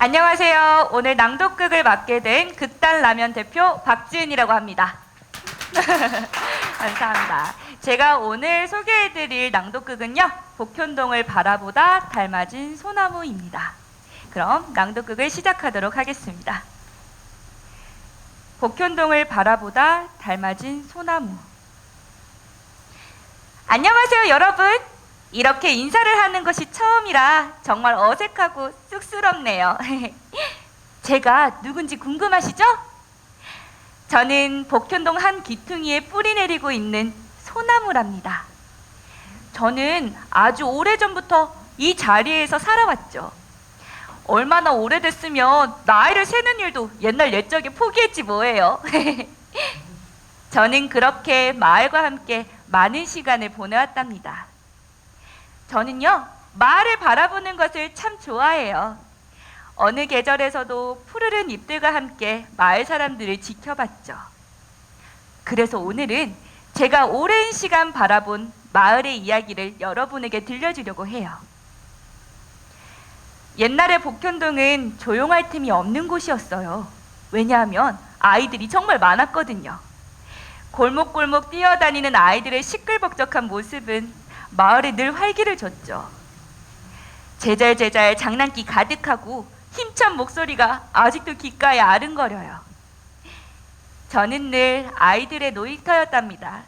안녕하세요. 오늘 낭독극을 맡게 된 극단라면 대표 박지은이라고 합니다. 감사합니다. 제가 오늘 소개해드릴 낭독극은요, 복현동을 바라보다 닮아진 소나무입니다. 그럼 낭독극을 시작하도록 하겠습니다. 복현동을 바라보다 닮아진 소나무. 안녕하세요, 여러분. 이렇게 인사를 하는 것이 처음이라 정말 어색하고 쑥스럽네요. 제가 누군지 궁금하시죠? 저는 복현동 한 귀퉁이에 뿌리 내리고 있는 소나무랍니다. 저는 아주 오래전부터 이 자리에서 살아왔죠. 얼마나 오래됐으면 나이를 세는 일도 옛날 옛적에 포기했지 뭐예요. 저는 그렇게 마을과 함께 많은 시간을 보내왔답니다. 저는요, 마을을 바라보는 것을 참 좋아해요. 어느 계절에서도 푸르른 잎들과 함께 마을 사람들을 지켜봤죠. 그래서 오늘은 제가 오랜 시간 바라본 마을의 이야기를 여러분에게 들려주려고 해요. 옛날에 복현동은 조용할 틈이 없는 곳이었어요. 왜냐하면 아이들이 정말 많았거든요. 골목골목 뛰어다니는 아이들의 시끌벅적한 모습은 마을에 늘 활기를 줬죠. 제잘제잘 장난기 가득하고 힘찬 목소리가 아직도 귓가에 아른거려요. 저는 늘 아이들의 놀이터였답니다.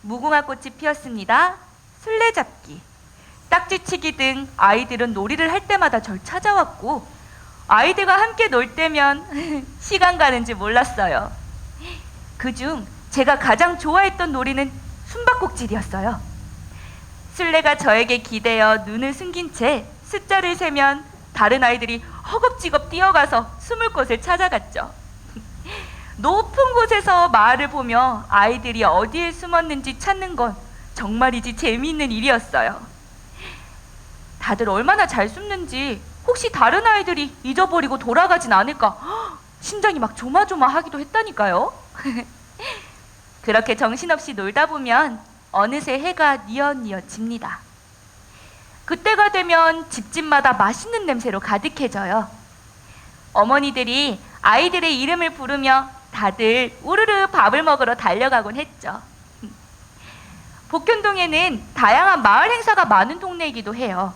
무궁화 꽃이 피었습니다. 술래잡기, 딱지치기 등 아이들은 놀이를 할 때마다 절 찾아왔고, 아이들과 함께 놀 때면 시간 가는지 몰랐어요. 그중 제가 가장 좋아했던 놀이는 숨바꼭질이었어요. 술래가 저에게 기대어 눈을 숨긴 채 숫자를 세면 다른 아이들이 허겁지겁 뛰어가서 숨을 곳을 찾아갔죠. 높은 곳에서 마을을 보며 아이들이 어디에 숨었는지 찾는 건 정말이지 재미있는 일이었어요. 다들 얼마나 잘 숨는지 혹시 다른 아이들이 잊어버리고 돌아가진 않을까 심장이 막 조마조마하기도 했다니까요. 그렇게 정신없이 놀다 보면 어느새 해가 뉘엿뉘엿 집니다. 그때가 되면 집집마다 맛있는 냄새로 가득해져요. 어머니들이 아이들의 이름을 부르며 다들 우르르 밥을 먹으러 달려가곤 했죠. 복현동에는 다양한 마을 행사가 많은 동네이기도 해요.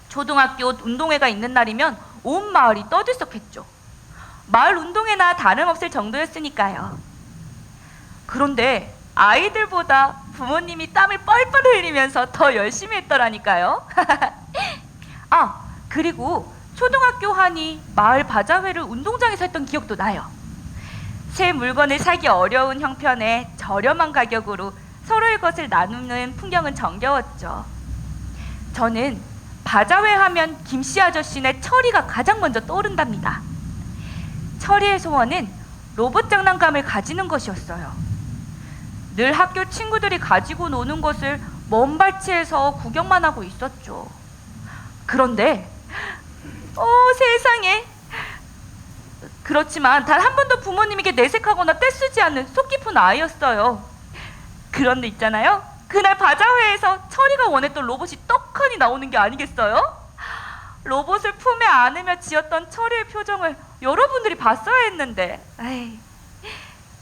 초등학교 운동회가 있는 날이면 온 마을이 떠들썩했죠. 마을 운동회나 다름없을 정도였으니까요. 그런데 아이들보다 부모님이 땀을 뻘뻘 흘리면서 더 열심히 했더라니까요. 그리고 초등학교 한이 마을 바자회를 운동장에서 했던 기억도 나요. 새 물건을 사기 어려운 형편에 저렴한 가격으로 서로의 것을 나누는 풍경은 정겨웠죠. 저는 바자회 하면 김씨 아저씨네 철이가 가장 먼저 떠오른답니다. 철이의 소원은 로봇 장난감을 가지는 것이었어요. 늘 학교 친구들이 가지고 노는 것을 먼 발치에서 구경만 하고 있었죠. 그런데 세상에, 그렇지만 단 한 번도 부모님에게 내색하거나 떼쓰지 않는 속 깊은 아이였어요. 그런데 있잖아요, 그날 바자회에서 철이가 원했던 로봇이 떡하니 나오는 게 아니겠어요? 로봇을 품에 안으며 지었던 철이의 표정을 여러분들이 봤어야 했는데,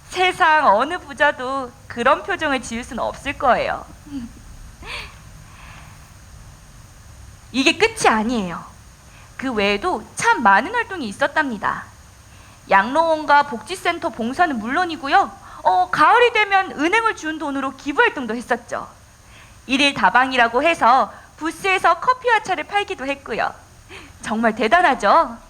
세상 어느 부자도 그런 표정을 지을 수는 없을 거예요. 이게 끝이 아니에요. 그 외에도 참 많은 활동이 있었답니다. 양로원과 복지센터 봉사는 물론이고요, 가을이 되면 은행을 준 돈으로 기부활동도 했었죠. 일일 다방이라고 해서 부스에서 커피와 차를 팔기도 했고요. 정말 대단하죠?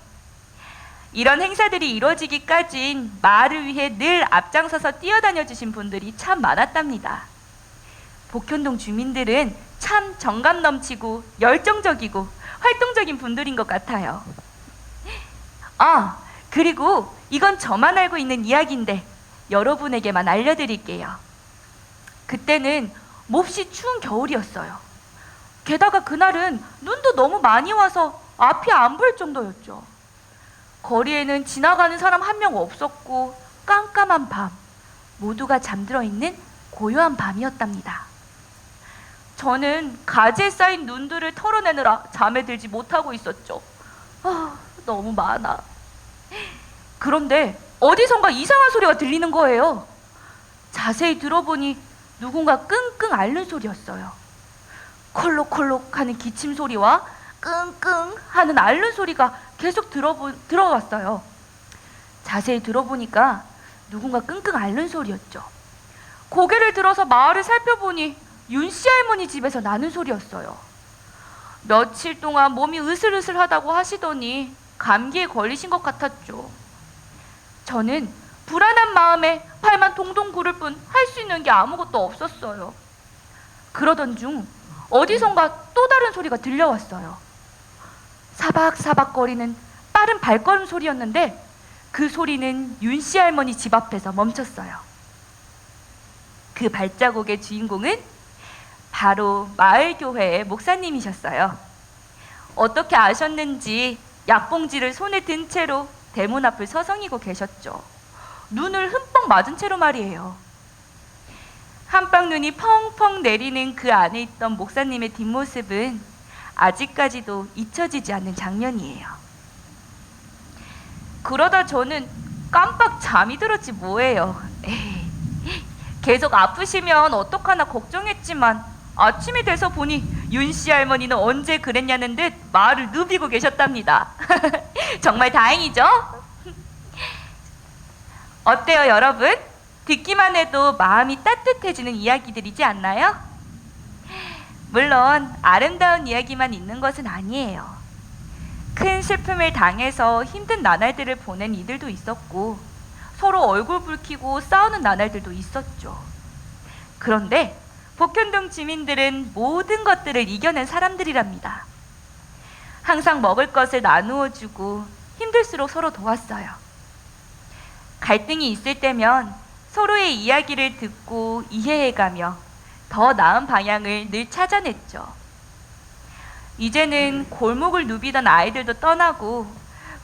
이런 행사들이 이루어지기까진 마을을 위해 늘 앞장서서 뛰어다녀 주신 분들이 참 많았답니다. 복현동 주민들은 참 정감 넘치고 열정적이고 활동적인 분들인 것 같아요. 그리고 이건 저만 알고 있는 이야기인데 여러분에게만 알려드릴게요. 그때는 몹시 추운 겨울이었어요. 게다가 그날은 눈도 너무 많이 와서 앞이 안 보일 정도였죠. 거리에는 지나가는 사람 한 명 없었고 깜깜한 밤, 모두가 잠들어 있는 고요한 밤이었답니다. 저는 가지에 쌓인 눈들을 털어내느라 잠에 들지 못하고 있었죠. 너무 많아. 그런데 어디선가 이상한 소리가 들리는 거예요. 자세히 들어보니 누군가 끙끙 앓는 소리였어요. 콜록콜록 하는 기침 소리와 끙끙 하는 앓는 소리가 계속 들어왔어요. 자세히 들어보니까 누군가 끙끙 앓는 소리였죠. 고개를 들어서 마을을 살펴보니 윤씨 할머니 집에서 나는 소리였어요. 며칠 동안 몸이 으슬으슬하다고 하시더니 감기에 걸리신 것 같았죠. 저는 불안한 마음에 발만 동동 구를 뿐 할 수 있는 게 아무것도 없었어요. 그러던 중 어디선가 또 다른 소리가 들려왔어요. 사박사박거리는 빠른 발걸음 소리였는데 그 소리는 윤씨 할머니 집 앞에서 멈췄어요. 그 발자국의 주인공은 바로 마을교회의 목사님이셨어요. 어떻게 아셨는지 약봉지를 손에 든 채로 대문 앞을 서성이고 계셨죠. 눈을 흠뻑 맞은 채로 말이에요. 한방눈이 펑펑 내리는 그 안에 있던 목사님의 뒷모습은 아직까지도 잊혀지지 않는 장면이에요. 그러다 저는 깜빡 잠이 들었지 뭐예요. 계속 아프시면 어떡하나 걱정했지만 아침이 돼서 보니 윤씨 할머니는 언제 그랬냐는 듯 말을 누비고 계셨답니다. 정말 다행이죠? 어때요, 여러분? 듣기만 해도 마음이 따뜻해지는 이야기들이지 않나요? 물론 아름다운 이야기만 있는 것은 아니에요. 큰 슬픔을 당해서 힘든 나날들을 보낸 이들도 있었고 서로 얼굴 붉히고 싸우는 나날들도 있었죠. 그런데 복현동 주민들은 모든 것들을 이겨낸 사람들이랍니다. 항상 먹을 것을 나누어 주고 힘들수록 서로 도왔어요. 갈등이 있을 때면 서로의 이야기를 듣고 이해해가며 더 나은 방향을 늘 찾아냈죠. 이제는 골목을 누비던 아이들도 떠나고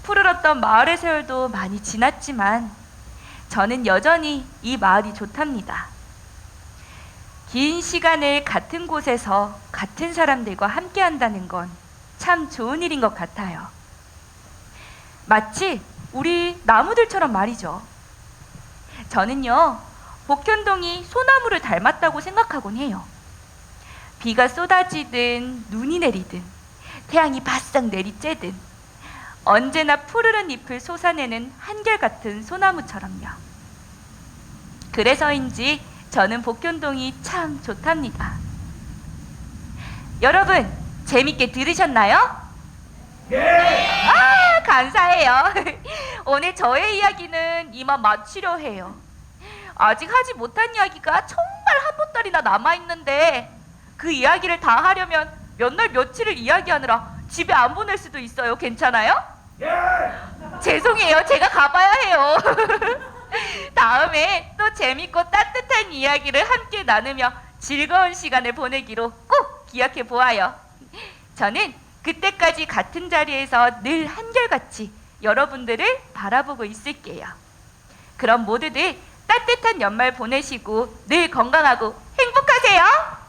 푸르렀던 마을의 세월도 많이 지났지만 저는 여전히 이 마을이 좋답니다. 긴 시간을 같은 곳에서 같은 사람들과 함께 한다는 건 참 좋은 일인 것 같아요. 마치 우리 나무들처럼 말이죠. 저는요, 복현동이 소나무를 닮았다고 생각하곤 해요. 비가 쏟아지든 눈이 내리든 태양이 바싹 내리쬐든 언제나 푸르른 잎을 솟아내는 한결같은 소나무처럼요. 그래서인지 저는 복현동이 참 좋답니다. 여러분, 재밌게 들으셨나요? 네! 감사해요. 오늘 저의 이야기는 이만 마치려 해요. 아직 하지 못한 이야기가 정말 한 보따리나 남아있는데 그 이야기를 다 하려면 몇 날 며칠을 이야기하느라 집에 안 보낼 수도 있어요. 괜찮아요? 예! 죄송해요. 제가 가봐야 해요. 다음에 또 재밌고 따뜻한 이야기를 함께 나누며 즐거운 시간을 보내기로 꼭 기약해 보아요. 저는 그때까지 같은 자리에서 늘 한결같이 여러분들을 바라보고 있을게요. 그럼 모두들 따뜻한 연말 보내시고 늘 건강하고 행복하세요.